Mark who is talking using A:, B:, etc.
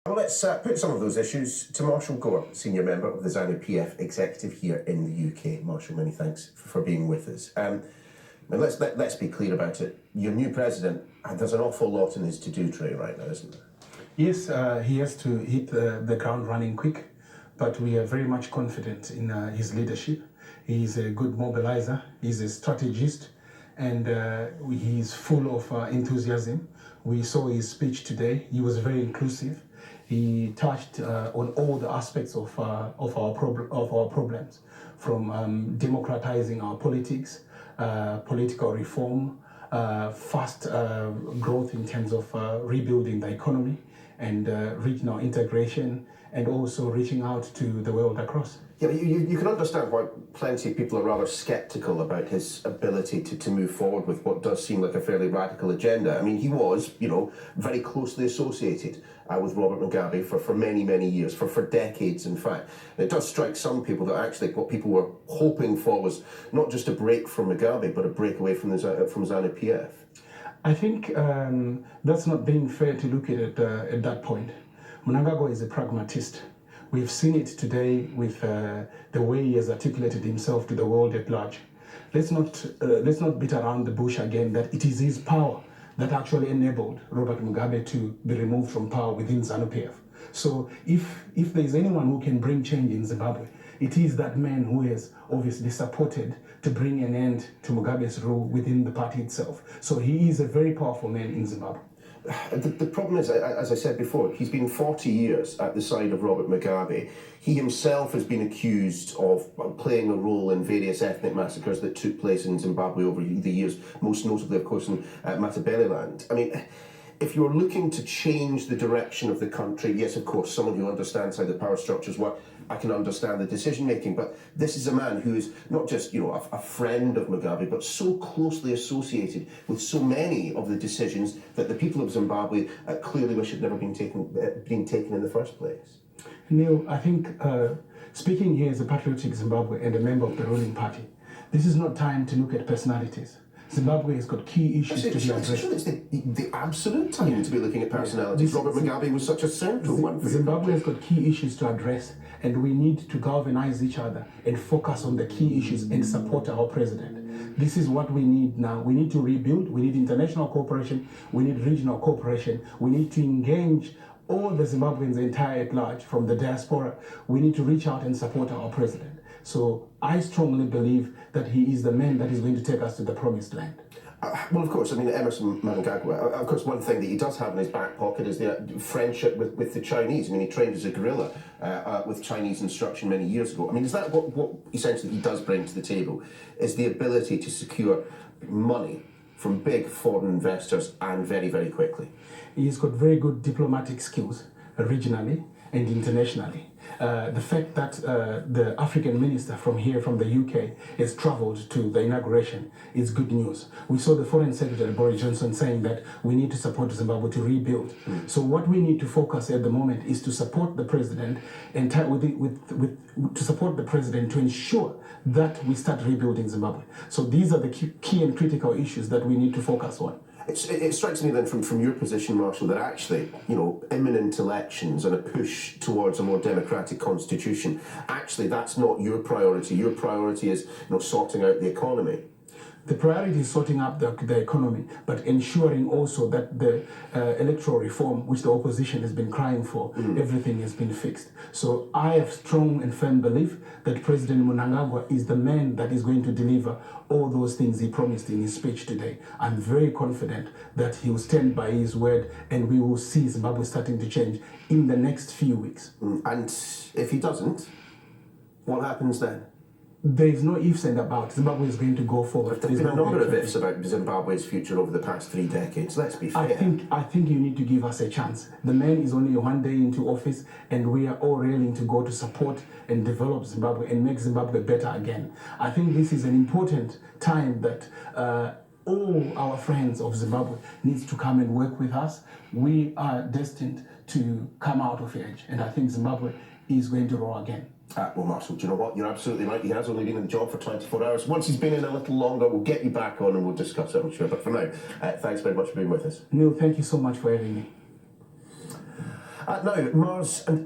A: Well, let's put some of those issues to Marshall Gore, senior member of the ZANU-PF executive here in the UK. Marshall, many thanks for being with us. And let's be clear about it. Your new president, there's an awful lot in his to-do tray right now, isn't there?
B: Yes, he has to hit the ground running quick, but we are very much confident in his leadership. He's a good mobilizer, he's a strategist, and he's full of enthusiasm. We saw his speech today. He was very inclusive. He touched on all the aspects of our problems, from democratizing our politics, political reform, fast growth in terms of rebuilding the economy, and regional integration, and also reaching out to the world across.
A: Yeah, but you can understand why plenty of people are rather sceptical about his ability to move forward with what does seem like a fairly radical agenda. I mean, he was, very closely associated with Robert Mugabe for many, many years, for decades, in fact. And it does strike some people that actually what people were hoping for was not just a break from Mugabe, but a break away from ZANU-PF.
B: I think that's not being fair to look at it at that point. Mnangagwa is a pragmatist. We've seen it today with the way he has articulated himself to the world at large. Let's not beat around the bush again that it is his power that actually enabled Robert Mugabe to be removed from power within ZANU-PF. So if there is anyone who can bring change in Zimbabwe, it is that man who has obviously supported to bring an end to Mugabe's rule within the party itself. So he is a very powerful man in Zimbabwe.
A: The problem is, as I said before, he's been 40 years at the side of Robert Mugabe. He himself has been accused of playing a role in various ethnic massacres that took place in Zimbabwe over the years, most notably, of course, in Matabeleland. I mean, if you're looking to change the direction of the country, yes, of course, someone who understands how the power structures work, I can understand the decision-making, but this is a man who is not just, a friend of Mugabe, but so closely associated with so many of the decisions that the people of Zimbabwe clearly wish had never been taken in the first place.
B: Neil, I think speaking here as a patriotic Zimbabwe and a member of the ruling party, this is not time to look at personalities. Zimbabwe has got key issues to be addressed.
A: It's the absolute time to be looking at personalities. Robert Mugabe was such a central one.
B: Zimbabwe has got key issues to address, and we need to galvanize each other and focus on the key issues and support our president. This is what we need now. We need to rebuild. We need international cooperation. We need regional cooperation. We need to engage all the Zimbabweans entire at large from the diaspora. We need to reach out and support our president. So I strongly believe that he is the man that is going to take us to the promised land.
A: Well, of course, Emmerson Mnangagwa, of course, one thing that he does have in his back pocket is the friendship with the Chinese. He trained as a guerrilla with Chinese instruction many years ago. Is that what essentially he does bring to the table, is the ability to secure money from big foreign investors and very, very quickly?
B: He's got very good diplomatic skills regionally and internationally. The fact that the African minister from here, from the UK, has travelled to the inauguration is good news. We saw the Foreign Secretary, Boris Johnson, saying that we need to support Zimbabwe to rebuild. So what we need to focus at the moment is to support the president and to support the president to ensure that we start rebuilding Zimbabwe. So these are the key and critical issues that we need to focus on.
A: It strikes me then from your position, Marshall, that actually, imminent elections and a push towards a more democratic constitution, actually that's not your priority. Your priority is sorting out the economy.
B: The priority is sorting out the economy, but ensuring also that the electoral reform, which the opposition has been crying for, everything has been fixed. So I have strong and firm belief that President Mnangagwa is the man that is going to deliver all those things he promised in his speech today. I'm very confident that he will stand by his word and we will see Zimbabwe starting to change in the next few weeks.
A: And if he doesn't, what happens then?
B: There is no ifs and about. Zimbabwe is going to go forward.
A: There's been a number of ifs about Zimbabwe's future over the past 3 decades. Let's be fair.
B: I think you need to give us a chance. The man is only 1 day into office, and we are all railing to go to support and develop Zimbabwe and make Zimbabwe better again. I think this is an important time that all our friends of Zimbabwe needs to come and work with us. We are destined to come out of age, and I think Zimbabwe is going to roar again.
A: Well, Marshall, do you know what? You're absolutely right. He has only been in the job for 24 hours. Once he's been in a little longer, we'll get you back on and we'll discuss it, I'm sure. But for now, thanks very much for being with us.
B: Neil, thank you so much for having me.
A: Now, Mars and